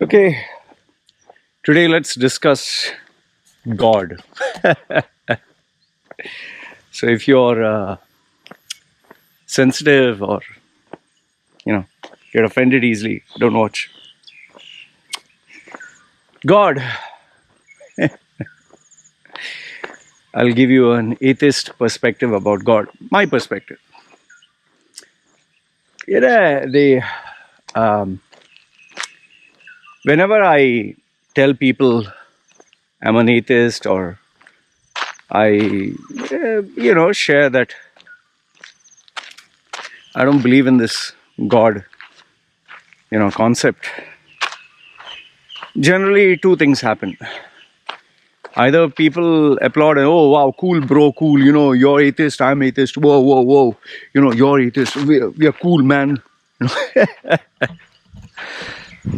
Okay, today let's discuss God. So if you're sensitive or get offended easily, don't watch. God. I'll give you an atheist perspective about God. My perspective. Whenever I tell people I'm an atheist, or I, share that I don't believe in this God, concept, generally two things happen. Either people applaud and, oh wow, cool bro, cool, you're atheist, I'm atheist, whoa, you're atheist, we are cool, man.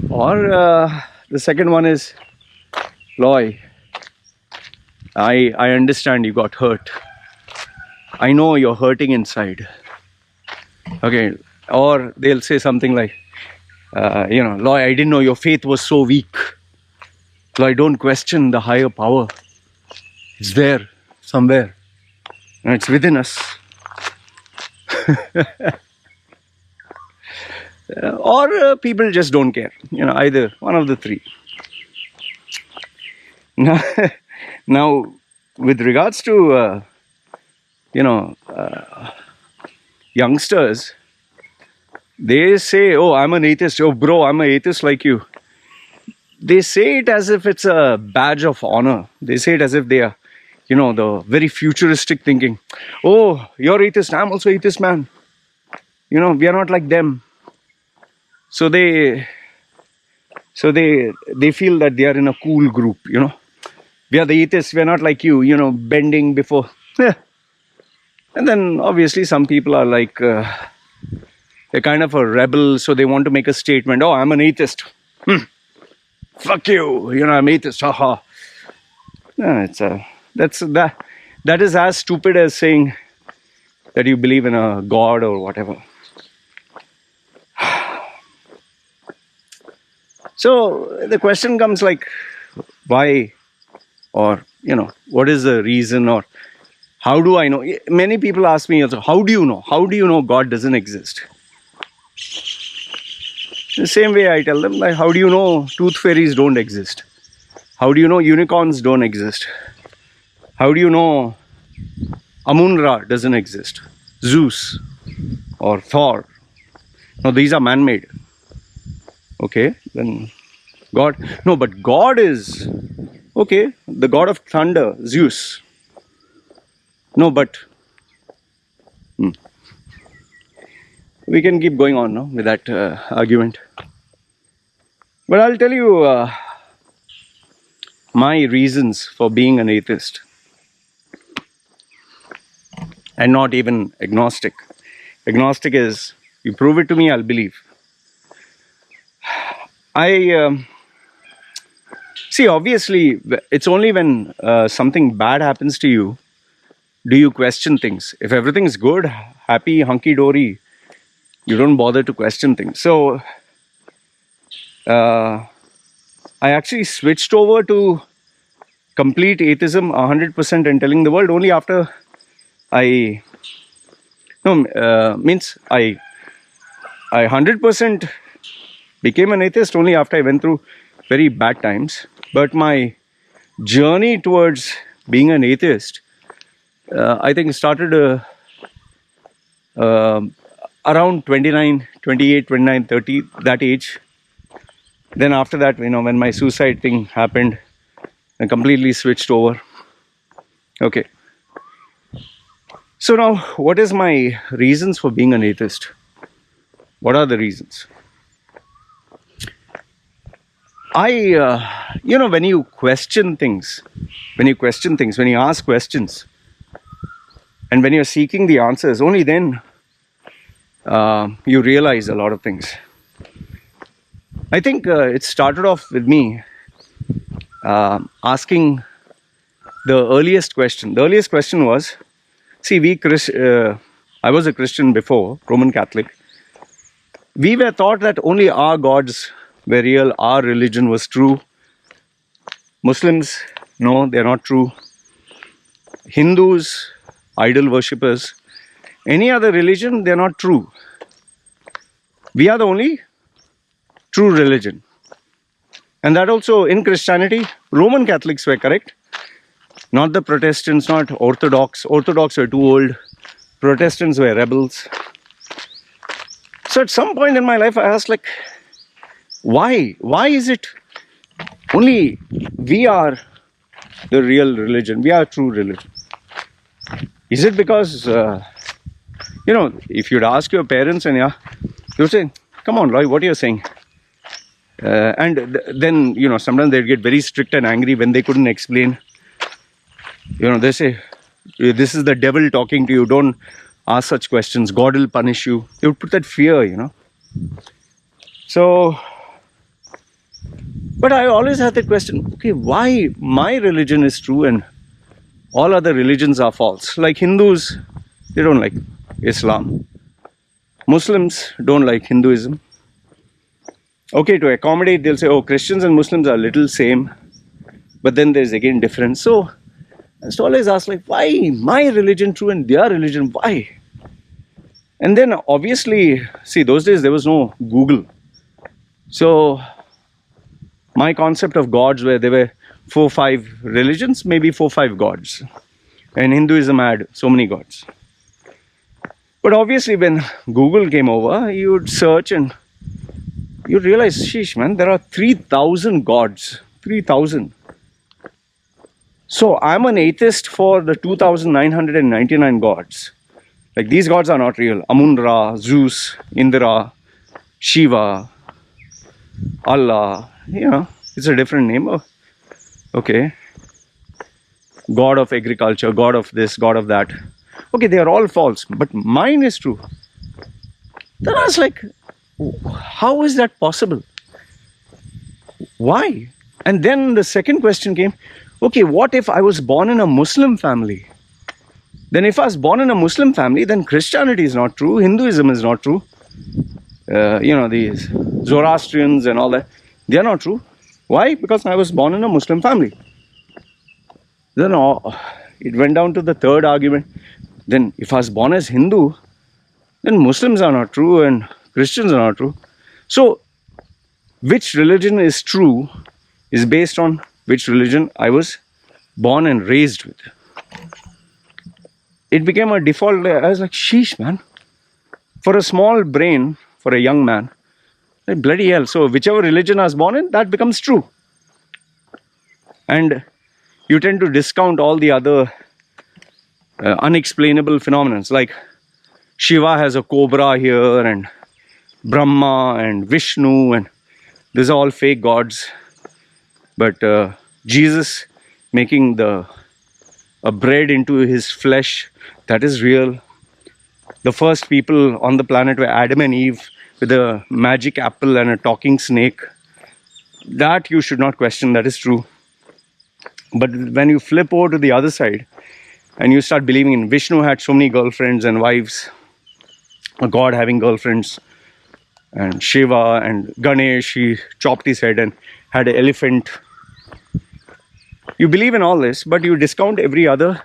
Or the second one is, Loy, I understand you got hurt. I know you're hurting inside. Okay. Or they'll say something like, Loy, I didn't know your faith was so weak. Loy, don't question the higher power. It's there somewhere. And it's within us. Or people just don't care. Either one of the three. Now, with regards to, youngsters, they say, oh, I'm an atheist. Oh, bro, I'm an atheist like you. They say it as if it's a badge of honor. They say it as if they are, the very futuristic thinking. Oh, you're atheist, I'm also atheist, man. We are not like them. So they feel that they are in a cool group, We are the atheists, we are not like you, bending before. And then obviously some people are like, they're kind of a rebel, so they want to make a statement. Oh, I'm an atheist. Fuck you, I'm atheist, haha. That is as stupid as saying that you believe in a God or whatever. So the question comes like, why, or what is the reason, or how do I know? Many people ask me also, how do you know? How do you know God doesn't exist? The same way I tell them, like, how do you know tooth fairies don't exist? How do you know unicorns don't exist? How do you know Amun-Ra doesn't exist? Zeus or Thor? No, these are man-made. Okay, then God. No, but God is, okay, the god of thunder, Zeus. No, but we can keep going on, no, with that argument. But I'll tell you my reasons for being an atheist and not even agnostic. Agnostic is, you prove it to me, I'll believe. See, obviously, it's only when something bad happens to you do you question things. If everything is good, happy, hunky-dory, you don't bother to question things. So, I actually switched over to complete atheism 100% and telling the world only after I 100% became an atheist only after I went through very bad times. But my journey towards being an atheist, I think started around 29, 28, 29, 30, that age. Then after that, when my suicide thing happened, I completely switched over. Okay. So now, what is my reasons for being an atheist? What are the reasons? When you question things, when you ask questions, and when you're seeking the answers, only then you realize a lot of things. I think it started off with me asking the earliest question. The earliest question was, see, I was a Christian before, Roman Catholic. We were taught that only our gods were real, our religion was true. Muslims, no, they're not true. Hindus, idol worshippers, any other religion, they're not true. We are the only true religion. And that also in Christianity, Roman Catholics were correct. Not the Protestants, not Orthodox. Orthodox were too old. Protestants were rebels. So at some point in my life, I asked, like, why? Why is it only we are the real religion? We are true religion. Is it because, if you'd ask your parents and you'd say, come on, Loy, what are you saying? Then, sometimes they'd get very strict and angry when they couldn't explain. They say, this is the devil talking to you. Don't ask such questions. God will punish you. They would put that fear, So, but I always had that question, okay, why my religion is true and all other religions are false? Like Hindus, they don't like Islam. Muslims don't like Hinduism. Okay, to accommodate, they'll say, oh, Christians and Muslims are little same. But then there's again difference. So, I used to always ask, like, why my religion true and their religion, why? And then obviously, see, those days there was no Google. So, my concept of gods where there were 4 or 5 religions, maybe 4 or 5 gods. And Hinduism had so many gods. But obviously when Google came over, you would search and you realize, sheesh man, there are 3,000 gods. 3,000. So I'm an atheist for the 2,999 gods. Like these gods are not real. Amun-Ra, Zeus, Indra, Shiva, Allah, it's a different name. Oh, okay. God of agriculture, God of this, God of that. Okay, they are all false, but mine is true. Then I was like, how is that possible? Why? And then the second question came, okay, what if I was born in a Muslim family? Then if I was born in a Muslim family, then Christianity is not true, Hinduism is not true. These Zoroastrians and all that, they are not true. Why? Because I was born in a Muslim family. Then it went down to the third argument. Then if I was born as Hindu, then Muslims are not true and Christians are not true. So which religion is true is based on which religion I was born and raised with. It became a default. I was like, sheesh man. For a small brain, for a young man, like bloody hell. So whichever religion I was born in, that becomes true. And you tend to discount all the other unexplainable phenomena. Like Shiva has a cobra here and Brahma and Vishnu and these are all fake gods. But Jesus making a bread into his flesh, that is real. The first people on the planet were Adam and Eve with a magic apple and a talking snake. That you should not question, that is true. But when you flip over to the other side and you start believing in Vishnu had so many girlfriends and wives, a god having girlfriends, and Shiva and Ganesh, he chopped his head and had an elephant. You believe in all this, but you discount every other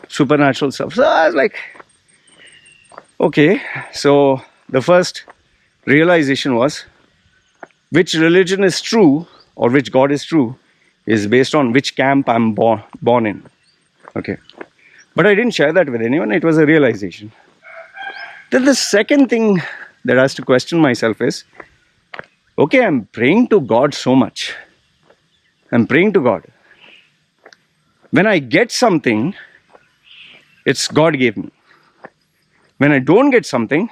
supernatural stuff. So I was like, okay, so the first realization was which religion is true or which God is true is based on which camp I'm born in. Okay. But I didn't share that with anyone. It was a realization. Then the second thing that I has to question myself is, okay, I'm praying to God so much. I'm praying to God. When I get something, it's God gave me. When I don't get something,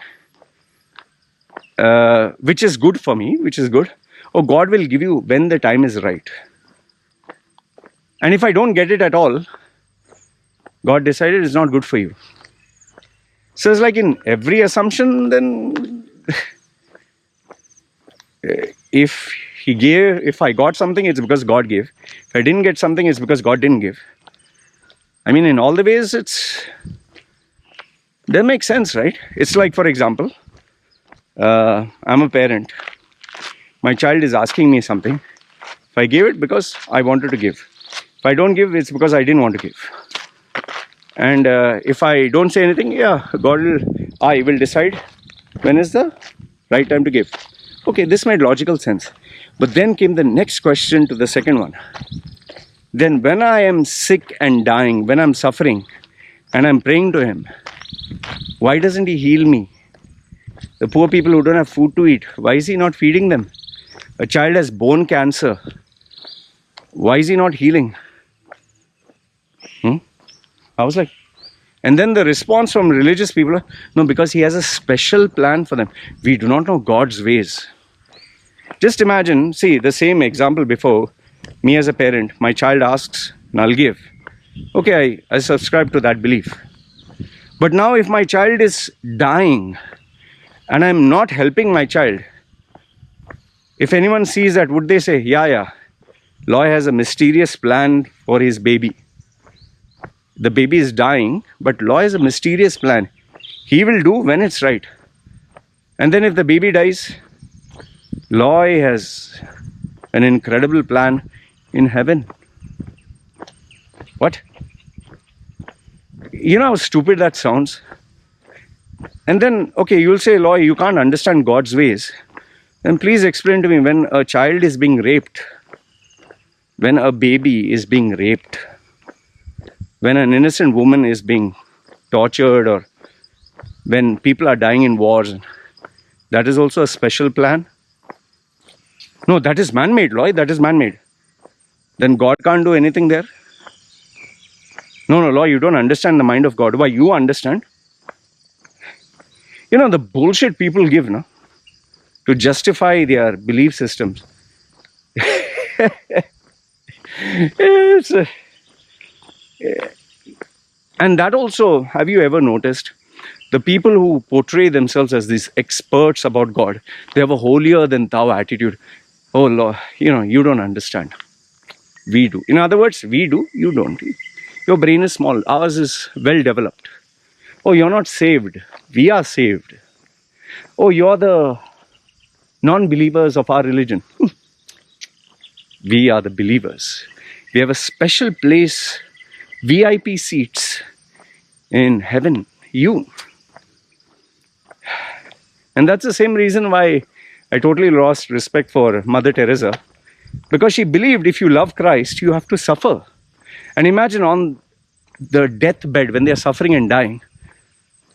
which is good for me, which is good, God will give you when the time is right. And if I don't get it at all, God decided it's not good for you. So it's like in every assumption, then if I got something, it's because God gave. If I didn't get something, it's because God didn't give. I mean, in all the ways, that makes sense, right? It's like, for example, I'm a parent. My child is asking me something. If I give it because I wanted to give. If I don't give, it's because I didn't want to give. And if I don't say anything, yeah, I will decide when is the right time to give. Okay, this made logical sense. But then came the next question to the second one. Then when I am sick and dying, when I'm suffering and I'm praying to him, why doesn't he heal me? The poor people who don't have food to eat, why is he not feeding them? A child has bone cancer. Why is he not healing? I was like, and then the response from religious people, no, because he has a special plan for them. We do not know God's ways. Just imagine, see, the same example before, me as a parent, my child asks, and I'll give. Okay, I subscribe to that belief. But now if my child is dying, and I'm not helping my child, if anyone sees that, would they say, yeah, Loy has a mysterious plan for his baby. The baby is dying, but Loy has a mysterious plan. He will do when it's right. And then if the baby dies, Loy has an incredible plan in heaven. What? You know how stupid that sounds? And then, okay, you'll say, Loy, you can't understand God's ways. Then please explain to me, when a child is being raped, when a baby is being raped, when an innocent woman is being tortured, or when people are dying in wars, that is also a special plan? No, that is man-made, Loy, that is man-made. Then God can't do anything there? No, Loy, you don't understand the mind of God. Why, you understand? You know, the bullshit people give, no, to justify their belief systems. And that also, have you ever noticed, the people who portray themselves as these experts about God, they have a holier than thou attitude. Oh Lord, you know, you don't understand. We do. In other words, we do, you don't. Your brain is small, ours is well developed. Oh, you're not saved. We are saved. Oh, you're the non-believers of our religion. We are the believers. We have a special place, VIP seats in heaven. You. And that's the same reason why I totally lost respect for Mother Teresa. Because she believed if you love Christ, you have to suffer. And imagine on the deathbed when they are suffering and dying,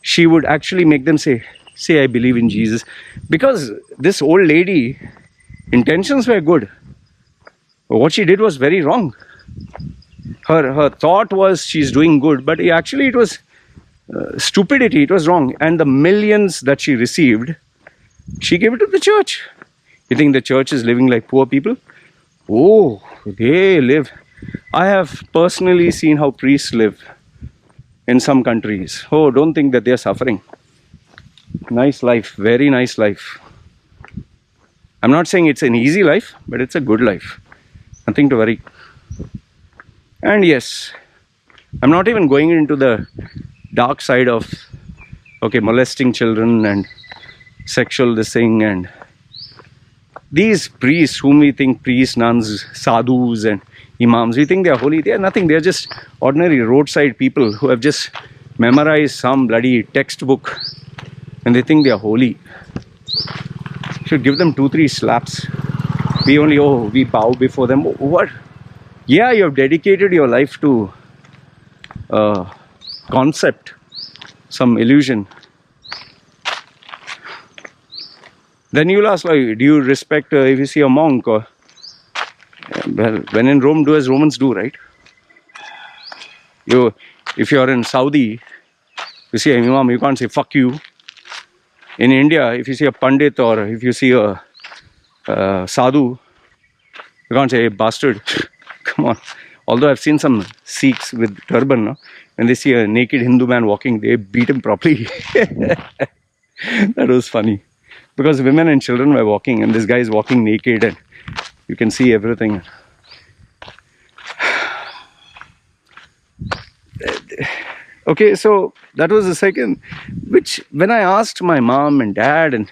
she would actually make them say, I believe in Jesus. Because this old lady, intentions were good. But what she did was very wrong. Her thought was she's doing good, but actually it was stupidity, it was wrong. And the millions that she received, she gave it to the church. You think the church is living like poor people? Oh, they live. I have personally seen how priests live in some countries. Oh, don't think that they are suffering. Nice life, very nice life. I'm not saying it's an easy life, but it's a good life. Nothing to worry. And yes, I'm not even going into the dark side of, okay, molesting children and sexual this thing, and these priests whom we think priests, nuns, sadhus and imams, we think they are holy. They are nothing. They are just ordinary roadside people who have just memorized some bloody textbook and they think they are holy. Should give them 2-3 slaps. We bow before them. What? Yeah, you have dedicated your life to concept, some illusion. Then you'll ask, like, do you respect if you see a monk? Or, well, when in Rome, do as Romans do, right? If you're in Saudi, you see an imam, you can't say fuck you. In India, if you see a pandit or if you see a sadhu, you can't say, hey, bastard. Come on. Although I've seen some Sikhs with turban, no? When they see a naked Hindu man walking, they beat him properly. That was funny. Because women and children were walking and this guy is walking naked and you can see everything. Okay, so that was the second, which when I asked my mom and dad, and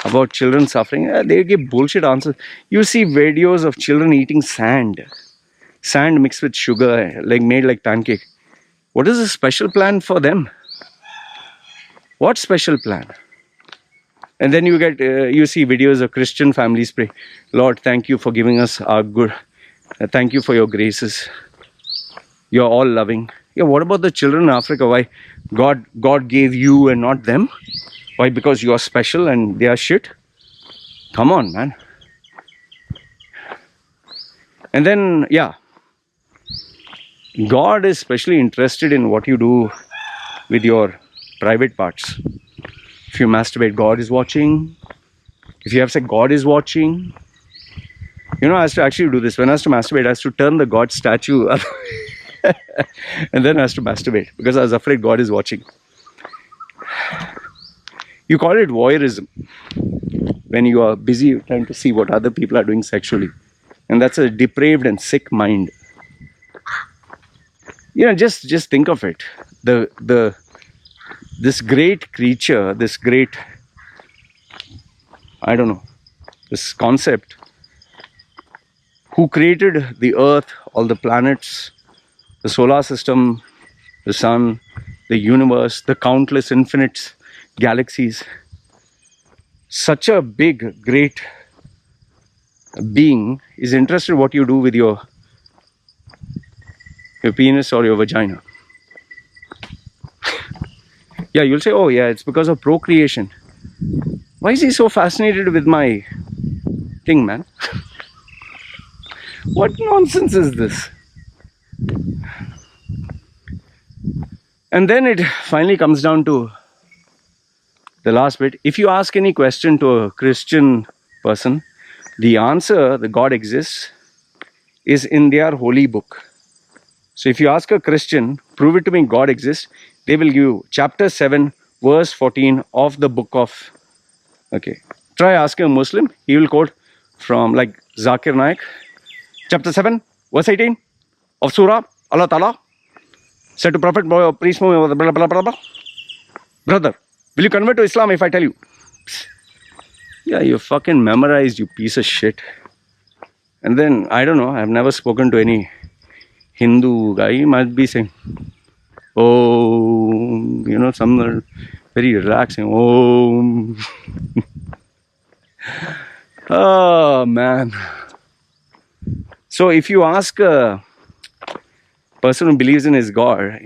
about children suffering. They give bullshit answers. You see videos of children eating sand mixed with sugar, like made like pancake. What is the special plan for them? What special plan? And then you get, you see videos of Christian families pray, Lord, thank you for giving us our good. Thank you for your graces. You're all loving. Yeah, what about the children in Africa? Why God gave you and not them? Why? Because you are special and they are shit? Come on, man. And then, yeah, God is especially interested in what you do with your private parts. If you masturbate, God is watching. If you have sex, God is watching. You know, I has to actually do this. When I has to masturbate, I has to turn the God statue up and then I has to masturbate because I was afraid God is watching. You call it voyeurism when you are busy trying to see what other people are doing sexually. And that's a depraved and sick mind. You know, just think of it. This great creature, this great, I don't know, this concept, who created the earth, all the planets, the solar system, the sun, the universe, the countless infinite galaxies. Such a big, great being is interested in what you do with your penis or your vagina. Yeah, you'll say, oh yeah, it's because of procreation. Why is he so fascinated with my thing, man? What nonsense is this? And then it finally comes down to the last bit. If you ask any question to a Christian person, the answer that God exists is in their holy book. So if you ask a Christian, prove it to me God exists, they will give you chapter 7, verse 14 of the book of, okay. Try asking a Muslim, he will quote from like Zakir Naik, chapter 7, verse 18 of Surah, Allah Ta'ala said to Prophet, priest, blah, blah, blah, blah, blah. Brother, will you convert to Islam if I tell you? Yeah, you fucking memorized, you piece of shit. And then, I don't know, I've never spoken to any Hindu guy. He might be saying, oh, you know, some are very relaxing. Oh, oh man. So if you ask a person who believes in his God,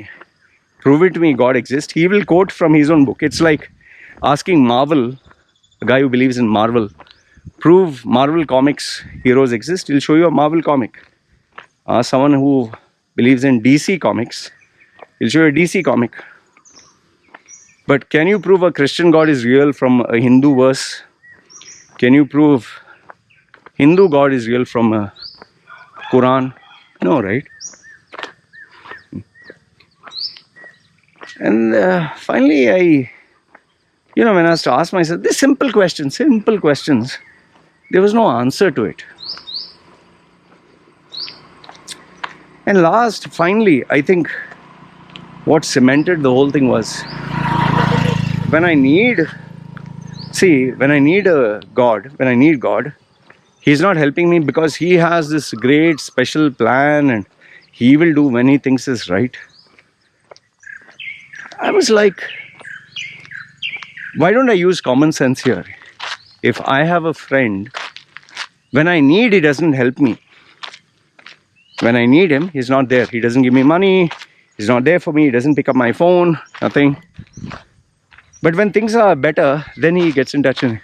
prove it to me God exists, he will quote from his own book. It's like asking Marvel, a guy who believes in Marvel, prove Marvel comics heroes exist, he'll show you a Marvel comic. Someone who believes in DC comics, he'll show you a DC comic. But can you prove a Christian God is real from a Hindu verse? Can you prove Hindu God is real from a Quran? No, right? And finally, when I was to ask myself these simple questions, there was no answer to it. And finally, I think what cemented the whole thing was when I need a God, when I need God, He's not helping me because He has this great special plan and He will do when He thinks is right. I was like, why don't I use common sense here? If I have a friend, when I need, he doesn't help me. When I need him, he's not there. He doesn't give me money. He's not there for me. He doesn't pick up my phone. Nothing. But when things are better, then he gets in touch with me.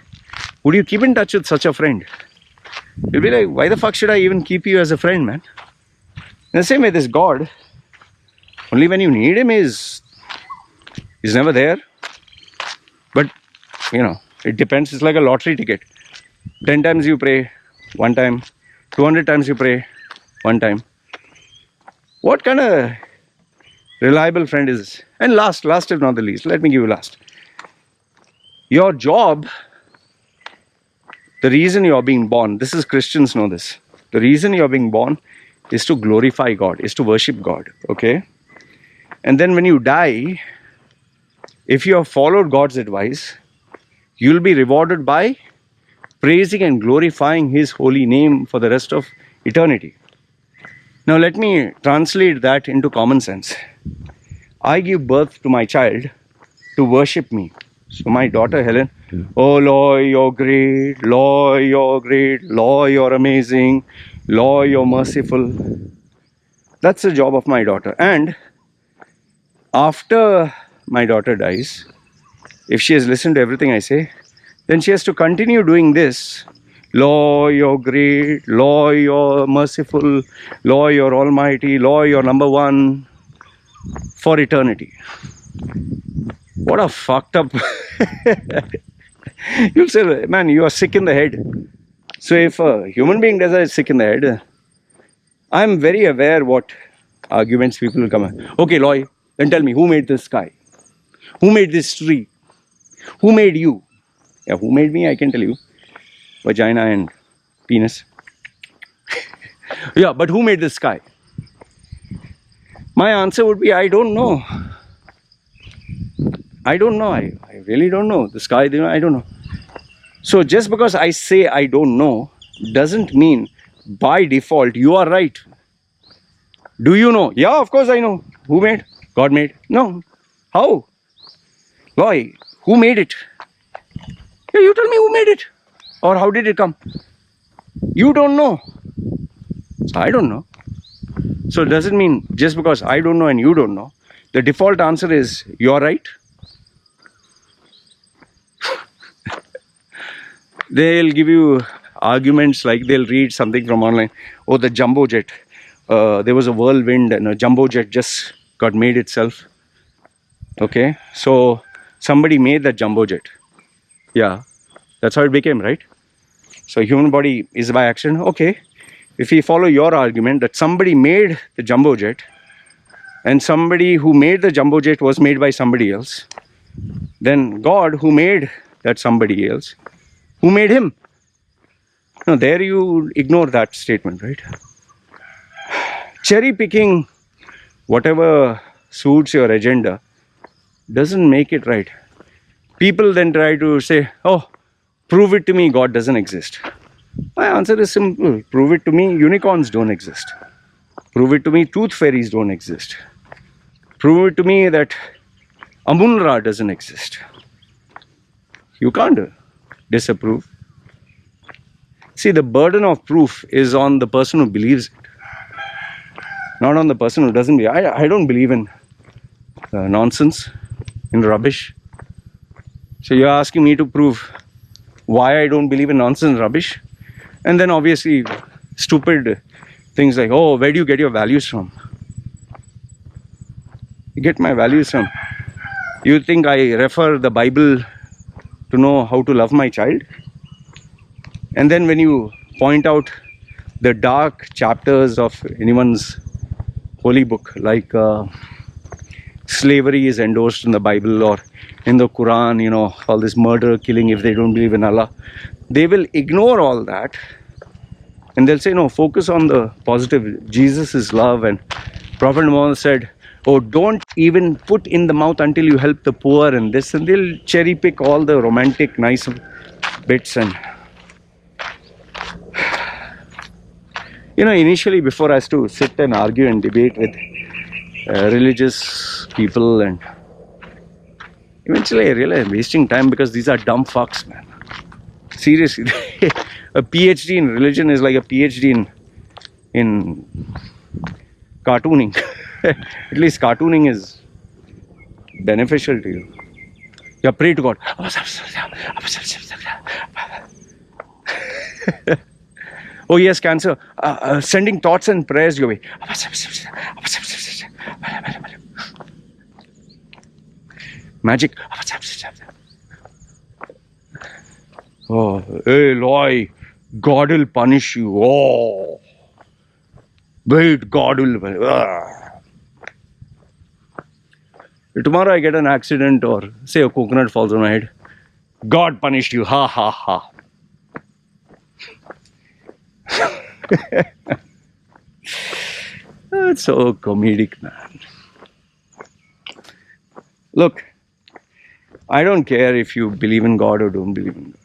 Would you keep in touch with such a friend? You'll be like, why the fuck should I even keep you as a friend, man? In the same way, this God, only when you need him, he's never there. But, it depends. It's like a lottery ticket. 10 times you pray, one time. 200 times you pray, one time. What kind of reliable friend is this? And last if not the least, let me give you last. Your job, the reason you are being born, this is Christians know this. The reason you are being born is to glorify God, is to worship God, okay? And then when you die, if you have followed God's advice, you'll be rewarded by praising and glorifying His holy name for the rest of eternity. Now let me translate that into common sense. I give birth to my child to worship me. So my daughter Helen, oh Loy, you're great, Loy, you're great, Loy, you're amazing, Loy, you're merciful. That's the job of my daughter. And after my daughter dies, if she has listened to everything I say, then she has to continue doing this. Loy, you're great, Loy, you're merciful, Loy, you're almighty, Loy, you're number one, for eternity. What a fucked up... You'll say, man, you are sick in the head. So if a human being does that, sick in the head, I'm very aware what arguments people will come at. Okay, Loy, then tell me, who made the sky? Who made this tree? Who made you? Yeah, who made me, I can tell you. Vagina and penis. Yeah, but who made the sky? My answer would be, I don't know. I don't know. I really don't know. The sky, I don't know. So just because I say I don't know doesn't mean by default you are right. Do you know? Yeah, of course I know. Who made? God made. No. How? Why? Who made it? Yeah, you tell me who made it. Or how did it come? You don't know. So I don't know. So it doesn't mean just because I don't know and you don't know. The default answer is you're right. They'll give you arguments like they'll read something from online. Oh, the jumbo jet. There was a whirlwind and a jumbo jet just got made itself. Okay, so somebody made that jumbo jet. Yeah, that's how it became, right? So human body is by accident. Okay, if we follow your argument that somebody made the jumbo jet and somebody who made the jumbo jet was made by somebody else, then God who made that somebody else, who made him? No, there you ignore that statement, right? Cherry picking whatever suits your agenda doesn't make it right. People then try to say, oh, prove it to me God doesn't exist. My answer is simple. Prove it to me unicorns don't exist. Prove it to me tooth fairies don't exist. Prove it to me that Amun-Ra doesn't exist. You can't disapprove. See, the burden of proof is on the person who believes it, not on the person who doesn't believe. I don't believe in nonsense, in rubbish. So you're asking me to prove why I don't believe in nonsense and rubbish? And then obviously stupid things like, oh, where do you get your values from? You get my values from? You think I refer the Bible to know how to love my child? And then when you point out the dark chapters of anyone's holy book, like slavery is endorsed in the Bible or in the Quran, you know, all this murder, killing if they don't believe in Allah, they will ignore all that and they'll say, no, focus on the positive. Jesus is love, and Prophet Muhammad said, oh, don't even put in the mouth until you help the poor and this, and they'll cherry pick all the romantic nice bits. And you know, initially before I used to sit and argue and debate with religious people, and eventually I realized I'm wasting time because these are dumb fucks, man. Seriously, a PhD in religion is like a PhD in cartooning. At least cartooning is beneficial to you. Yeah, pray to God. Oh yes, cancer. Sending thoughts and prayers your way. Magic. Oh, hey, Loy, God will punish you. Oh, wait, God will. Tomorrow I get an accident or say a coconut falls on my head. God punished you. Ha ha ha. That's so comedic, man. Look, I don't care if you believe in God or don't believe in God.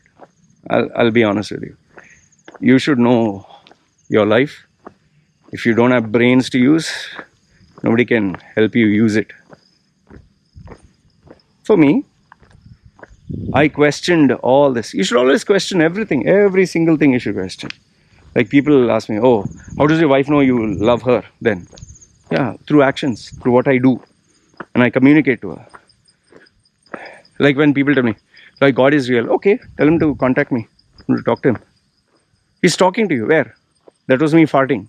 I'll be honest with you. You should know your life. If you don't have brains to use, nobody can help you use it. For me, I questioned all this. You should always question everything. Every single thing you should question. Like people ask me, oh, how does your wife know you love her then? Yeah, through actions, through what I do. And I communicate to her. Like when people tell me, like God is real. Okay, tell him to contact me. To talk to him. He's talking to you. Where? That was me farting.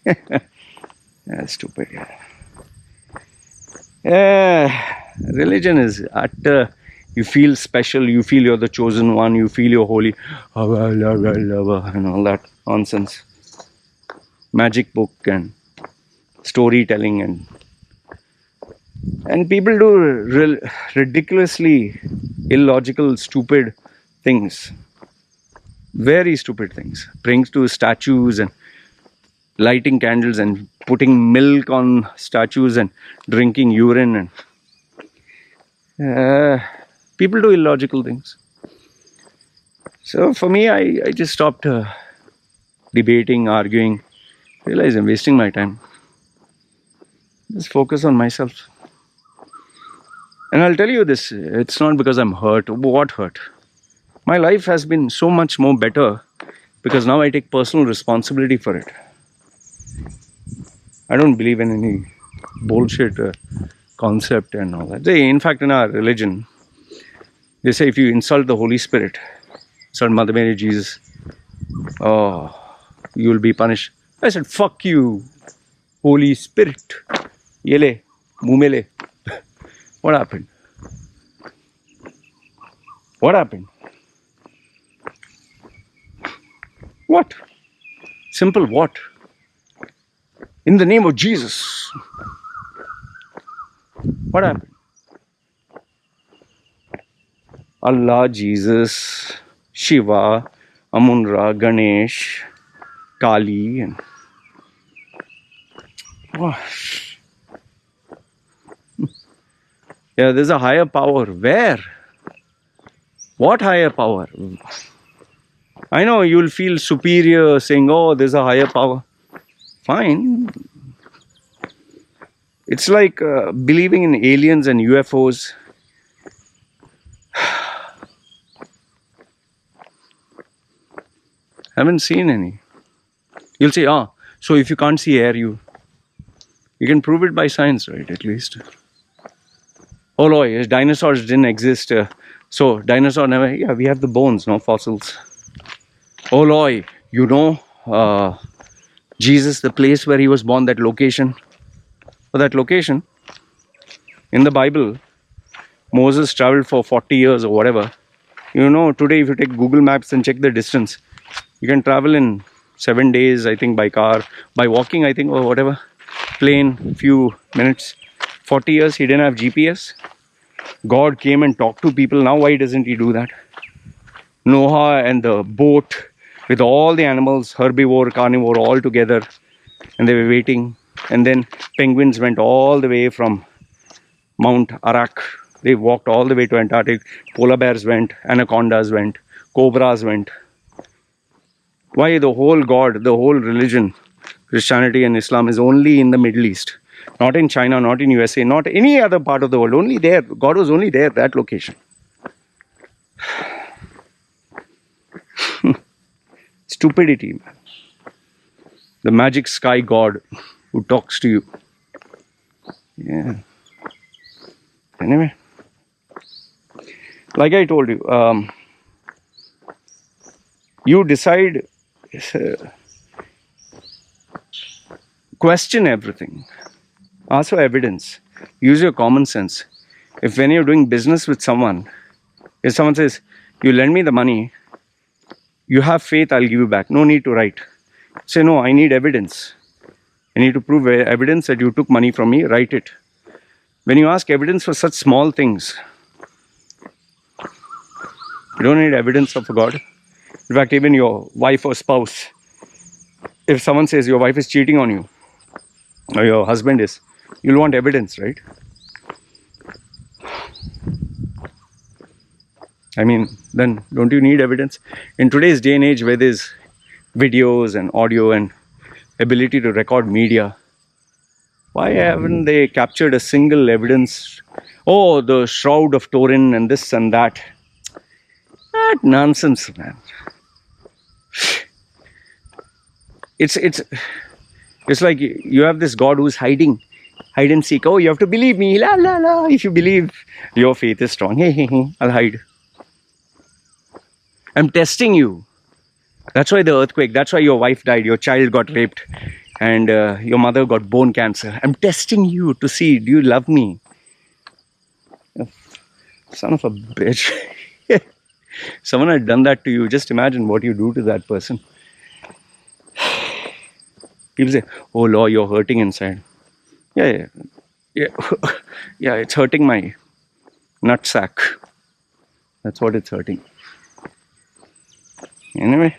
Yeah, stupid. Religion is utter. You feel special. You feel you're the chosen one. You feel you're holy. And all that nonsense. Magic book and storytelling and people do ridiculously illogical, stupid things. Very stupid things. Praying to statues and lighting candles and putting milk on statues and drinking urine and people do illogical things. So for me, I just stopped debating, arguing. Realize I'm wasting my time. Just focus on myself. And I'll tell you this, it's not because I'm hurt. What hurt? My life has been so much more better because now I take personal responsibility for it. I don't believe in any bullshit concept and all that. In fact, in our religion, they say if you insult the Holy Spirit, insult Mother Mary, Jesus, oh, you will be punished. I said, fuck you, Holy Spirit. Yele, mumele. What happened? What happened? What? Simple what? In the name of Jesus. What happened? Allah, Jesus, Shiva, Amun-Ra, Ganesh, Kali, and oh. Yeah, there's a higher power. Where? What higher power? I know you'll feel superior saying, oh, there's a higher power. Fine. It's like believing in aliens and UFOs. Haven't seen any. You'll say, so if you can't see air, you can prove it by science, right? At least. Oh, Loy, dinosaurs didn't exist. So dinosaur never. Yeah, we have the bones, no fossils. Oh, Loy, Jesus, the place where he was born, that location. For that location, in the Bible, Moses traveled for 40 years or whatever. Today if you take Google Maps and check the distance, you can travel in 7 days, I think, by car, by walking, I think, or whatever. Plane, few minutes. 40 years, he didn't have GPS. God came and talked to people. Now why doesn't he do that? Noah and the boat with all the animals, herbivore, carnivore, all together. And they were waiting. And then penguins went all the way from Mount Arak. They walked all the way to Antarctic. Polar bears went, anacondas went, cobras went. Why the whole God, the whole religion, Christianity and Islam is only in the Middle East? Not in China, not in USA, not any other part of the world. Only there. God was only there, that location. Stupidity, man. The magic sky God who talks to you. Yeah. Anyway. Like I told you, you decide, question everything. Ask for evidence. Use your common sense. If when you're doing business with someone, if someone says, you lend me the money, you have faith, I'll give you back. No need to write. Say, no, I need evidence. I need to prove evidence that you took money from me, write it. When you ask evidence for such small things, you don't need evidence of God. In fact, even your wife or spouse, if someone says your wife is cheating on you, or your husband is, you'll want evidence, right? I mean, then don't you need evidence? In today's day and age where there's videos and audio and ability to record media, why haven't they captured a single evidence? Oh, the Shroud of Turin and this and that. That nonsense, man. It's like you have this God who's hide and seek. Oh, you have to believe me, la la la. If you believe, your faith is strong. Hey, hey, hey, I'll hide. I'm testing you. That's why the earthquake. That's why your wife died. Your child got raped, and your mother got bone cancer. I'm testing you to see, do you love me? Son of a bitch. Someone had done that to you. Just imagine what you do to that person. People say, oh, Loy, you're hurting inside. Yeah. Yeah, it's hurting my nutsack. That's what it's hurting. Anyway.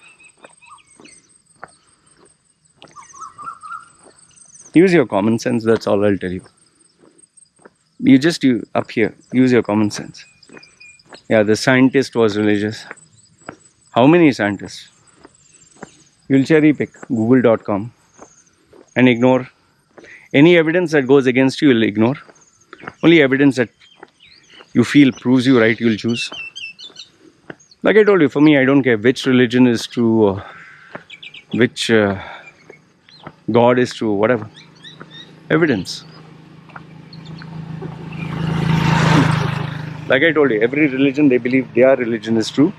Use your common sense, that's all I'll tell you. You up here, use your common sense. Yeah, the scientist was religious. How many scientists? You'll cherry pick google.com and ignore any evidence that goes against you. You'll ignore. Only evidence that you feel proves you right, you'll choose. Like I told you, for me, I don't care which religion is true or which God is true, whatever. Evidence. Like I told you, every religion, they believe their religion is true.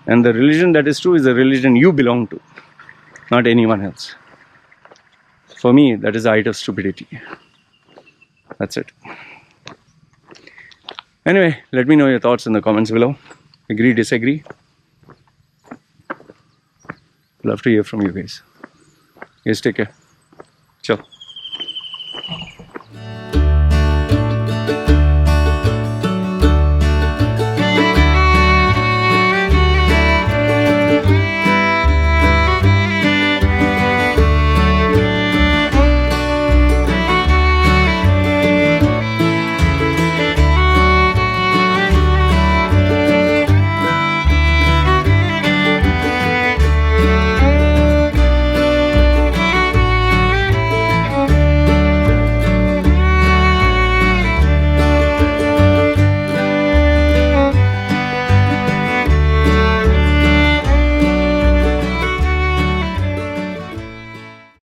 And the religion that is true is the religion you belong to, not anyone else. For me, that is the height of stupidity. That's it. Anyway, let me know your thoughts in the comments below. Agree, disagree? Love to hear from you guys. Guys, take care. Ciao.